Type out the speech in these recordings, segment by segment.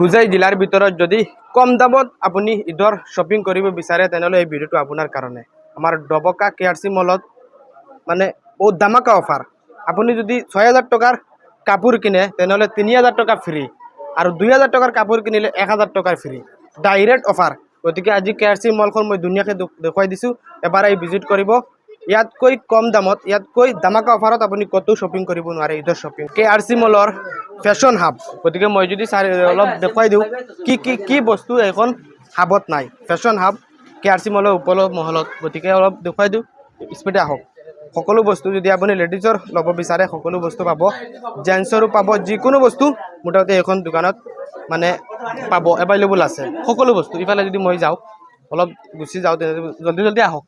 হুজাই জিলাৰ ভিতৰত যদি কম দামত আপুনি ঈদৰ শ্বপিং কৰিব বিচাৰে তেনেহ'লে এই ভিডিঅ'টো আপোনাৰ কাৰণে। আমাৰ ডবকা KRC মলত মানে বহুত দামাকা অফাৰ। আপুনি যদি ৬,০০০ টকাৰ কাপোৰ কিনে তেনেহ'লে ৩,০০০ টকা ফ্ৰী আৰু ২,০০০ টকাৰ কাপোৰ কিনিলে ১,০০০ টকাৰ ফ্ৰী। Direct offer. গতিকে আজি KRC মলখন মই ধুনীয়াকৈ দেখুৱাই দিছোঁ, এবাৰ আহি ভিজিট কৰিব। ইয়াতকৈ কম দামত, ইয়াতকৈ দামাকা অফাৰত আপুনি ক'তো শ্বপিং কৰিব নোৱাৰে ঈদৰ শ্বপিং। KRC মলৰ ফেশ্বন হাব। গতিকে মই যদি অলপ দেখুৱাই দিওঁ কি বস্তু এখন হাবত নাই। ফেশ্বন হাব KRC মলৰ ওপৰৰ মহলত। গতিকে অলপ দেখুৱাই দিওঁ, স্পীডে আহক। সকলো বস্তু যদি আপুনি লেডিজৰ ল'ব বিচাৰে সকলো বস্তু পাব, জেন্টছৰো পাব, যিকোনো বস্তু মোটামুটি এইখন দোকানত মানে পাব, এভেইলেবল আছে সকলো বস্তু। ইফালে যদি মই যাওঁ অলপ গুচি যাওঁ জলদি জলদি আহক,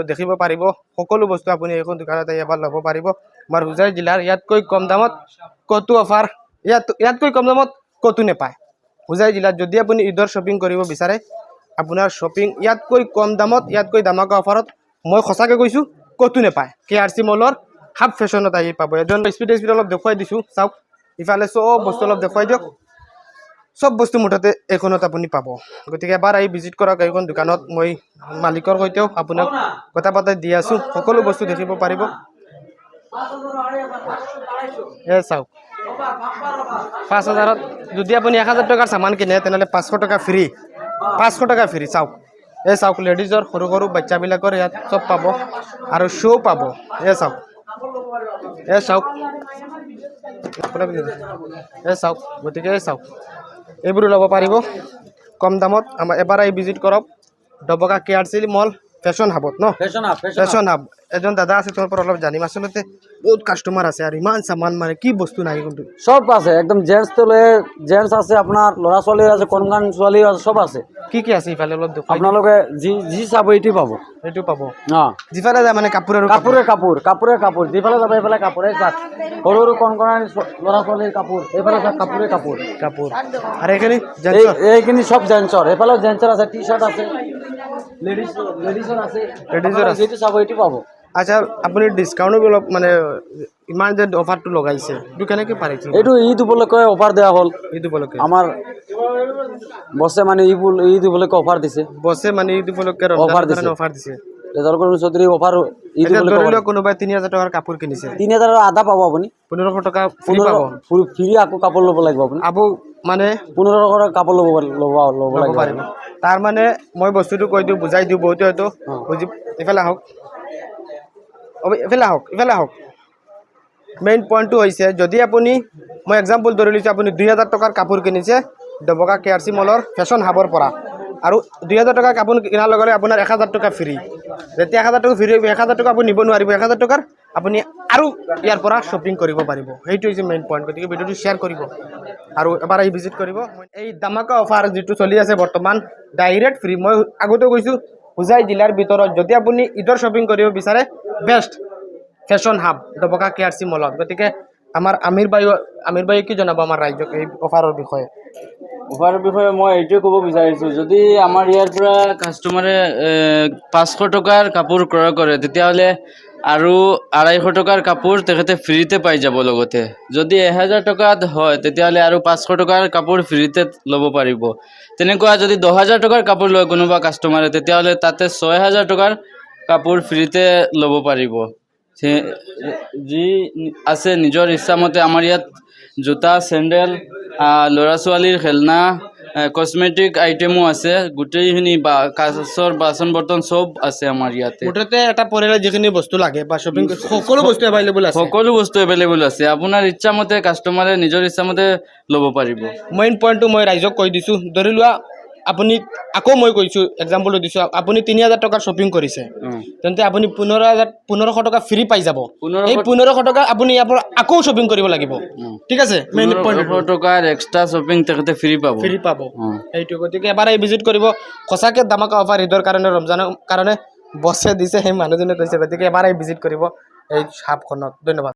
দেখিব পাৰিব সকলো বস্তু আপুনি এইখন দোকানত এবাৰ ল'ব পাৰিব। আমাৰ হুজাই জিলাৰ ইয়াতকৈ কম দামত ক'তো অফাৰ, ইয়াতকৈ কম দামত ক'তো নাপায়। হুজাই জিলাত যদি আপুনি ঈদৰ শ্বপিং কৰিব বিচাৰে, আপোনাৰ শ্বপিং ইয়াতকৈ কম দামত, ইয়াতকৈ দামাকা অফাৰত মই সঁচাকৈ কৈছোঁ ক'তো নাপায়। KRC মলৰ হাব ফেশ্বনত আহি পাব। এজন স্পীড অলপ দেখুৱাই দিছোঁ, চাওক ইফালে চব বস্তু অলপ দেখুৱাই দিয়ক। চব বস্তু মুঠতে এইখনত আপুনি পাব। গতিকে এবাৰ আহি ভিজিট কৰক এইখন দোকানত। মই মালিকৰ সৈতেও আপোনাক কথা পাতি দি আছোঁ, সকলো বস্তু দেখিব পাৰিব। চাওক ৫,০০০ত যদি আপুনি ১,০০০ টকাৰ চামান কিনে তেনেহ'লে ৫০০ টকা ফ্ৰী, ৫০০ টকা ফ্ৰী। চাওক চাওক লেডিজৰ সৰু সৰু বাচ্চাবিলাকৰ ইয়াত চব পাব আৰু শ্ব' পাব। চাওক চাওক চাওক। গতিকে চাওক এইবোৰো ল'ব পাৰিব কম দামত। আমাৰ এবাৰ আহি ভিজিট কৰক ডবকা KRC মল ফেশ্বন হাবত ন। ফেশ্বন হাব এজন দাদা আছে, তেওঁৰ পৰা অলপ জানিম। আচলতে বহুত কাষ্টমাৰ আছে আৰু ইমান চামান মানে কি বস্তু নাই কিন্তু সব আছে একদম। জেন্টস তো জেন্টস আছে, আপোনাৰ ল'ৰা ছোৱালীও আছে, কণগান ছোৱালীও আছে, সব আছে। কি আছে ইফালে অলপ দেখুৱাই। আপোনালোকে যি চাব এইটো পাব, এইটো পাব। যিফালে যায় মানে কাপোৰ আৰু কাপোৰ যিফালে যাব এইফালে কাপোৰে চাওক। সৰু সৰু কণকণানি ল'ৰা ছোৱালীৰ কাপোৰ, এইফালে চাওক কাপোৰ। আৰু এইখিনি সব জেন্টছৰ। এইফালেও জেন্টছৰ আছে, টি চাৰ্ট আছে, লেডিছৰ আছে, যিটো চাব এইটো পাব। আচ্ছা, আপুনি ডিছকাউণ্টো অলপ মানে ইমান যে অফাৰটো লগাইছে এইটো কেনেকৈ পাৰিছে? এইটো ঈদ উপলক্ষে অফাৰ দিয়া হ'ল। ঈদ উপলক্ষে আমাৰ বছে মানে ঈদ উপলক্ষে অফাৰ দিছে। ঈদ উপলক্ষে অফাৰ দিছে। চৌধুৰী অফাৰ ঈদ উপলক্ষে। ধৰি লওক কোনোবাই ৩,০০০ টকাৰ কাপোৰ কিনিছে, ৩,০০০ আধা পাব আপুনি। ১৫০০ টকা ফ্ৰী পাব। ফ্ৰী আকৌ কাপোৰ ল'ব লাগিব আপুনি। মানে ১৫০০ টকাৰ কাপোৰ ল'ব পাৰিব। তাৰ মানে মই বস্তুটো কৈ দিওঁ, বুজাই দিওঁ, বহুতে হয়তো বুজি। ইফালে আহক, ইফালে আহক। মেইন পইণ্টটো হৈছে যদি আপুনি, মই এক্সাম্পল ধৰি লৈছোঁ, আপুনি ২,০০০ টকাৰ কাপোৰ কিনিছে ডবকা KRC মলৰ ফেশ্বন হাবৰ পৰা, আৰু ২,০০০ টকাৰ কাপোৰ কিনাৰ লগে লগে আপোনাৰ ১,০০০ টকা ফ্ৰী। যেতিয়া ১,০০০ টকা ফ্ৰী হ'ব, ১,০০০ টকা আপুনি নিব নোৱাৰিব। ১,০০০ টকাৰ আপুনি আৰু ইয়াৰ পৰা শ্বপিং কৰিব পাৰিব। সেইটো হৈছে মেইন পইণ্ট। গতিকে ভিডিঅ'টো শ্বেয়াৰ কৰিব আৰু এবাৰ আহি ভিজিট কৰিব। এই দামাকা অফাৰ যিটো চলি আছে বৰ্তমান, ডাইৰেক্ট ফ্ৰী। মই আগতে কৈছোঁ হুজাই জিলাৰ ভিতৰত যদি আপুনি ঈদৰ শ্বপিং কৰিব বিচাৰে, best fashion hub Doboka KRC মলত। গতিকে আমাৰ আমিৰ বায়ু কি জনাব আমাৰ ৰাইজক এই অফাৰৰ বিষয়ে? অফাৰৰ বিষয়ে মই এইটোৱে ক'ব বিচাৰিছোঁ, যদি আমাৰ ইয়াৰ পৰা কাষ্টমাৰে ৫০০ টকাৰ কাপোৰ ক্ৰয় কৰে তেতিয়াহ'লে আৰু ২৫০ টকাৰ কাপোৰ তেখেতে ফ্ৰীতে পাই যাব। লগতে যদি ১,০০০ টকাত হয় তেতিয়াহ'লে আৰু ৫০০ টকাৰ কাপোৰ ফ্ৰীতে ল'ব পাৰিব। তেনেকুৱা যদি ১০,০০০ টকাৰ কাপোৰ লয় কোনোবা কাষ্টমাৰে তেতিয়াহ'লে তাতে ৬,০০০ টকাৰ কাপোৰ ফ্ৰীতে ল'ব পাৰিব। যি আছে নিজৰ ইচ্ছামতে আমাৰ ইয়াত জোতা, চেণ্ডেল, ল'ৰা ছোৱালীৰ খেলনা, কছমেটিক আইটেমো আছে। গোটেইখিনি কাঁচৰ বাচন বৰ্তন চব আছে আমাৰ ইয়াতে। মুঠতে এটা পৰিয়ালৰ যিখিনি বস্তু লাগে বা শ্বপিং সকলো বস্তু এভেইলেবল আছে। আপোনাৰ ইচ্ছামতে কাষ্টমাৰে নিজৰ ইচ্ছামতে ল'ব পাৰিব। মেইন পইণ্টটো মই ৰাইজক কৈ দিছোঁ। ধৰি লোৱা আপুনি, আকৌ মই কৈছোঁ, এক্সাম্পলটো দিছোঁ, আপুনি ৩,০০০ টকাৰ শ্বপিং কৰিছে, তেন্তে আপুনি ১৫০০ টকা ফ্ৰী পাই যাব। এই ১৫০০ টকা আপুনি ইয়াৰ পৰা আকৌ শ্বপিং কৰিব লাগিব। ঠিক আছে, মেইন পইণ্ট ১৫০০ টকাৰ এক্সট্ৰা শ্বপিং তেখেতে ফ্ৰী পাব। সেইটো গতিকে এবাৰ এই ভিজিট কৰিব। সঁচাকৈ দামাকা অফাৰ ঈদৰ কাৰণে, ৰমজানৰ কাৰণে বছে দিছে, সেই মানুহজনে কৈছে। গতিকে এবাৰ এই ভিজিট কৰিব এই হাবখনত। ধন্যবাদ।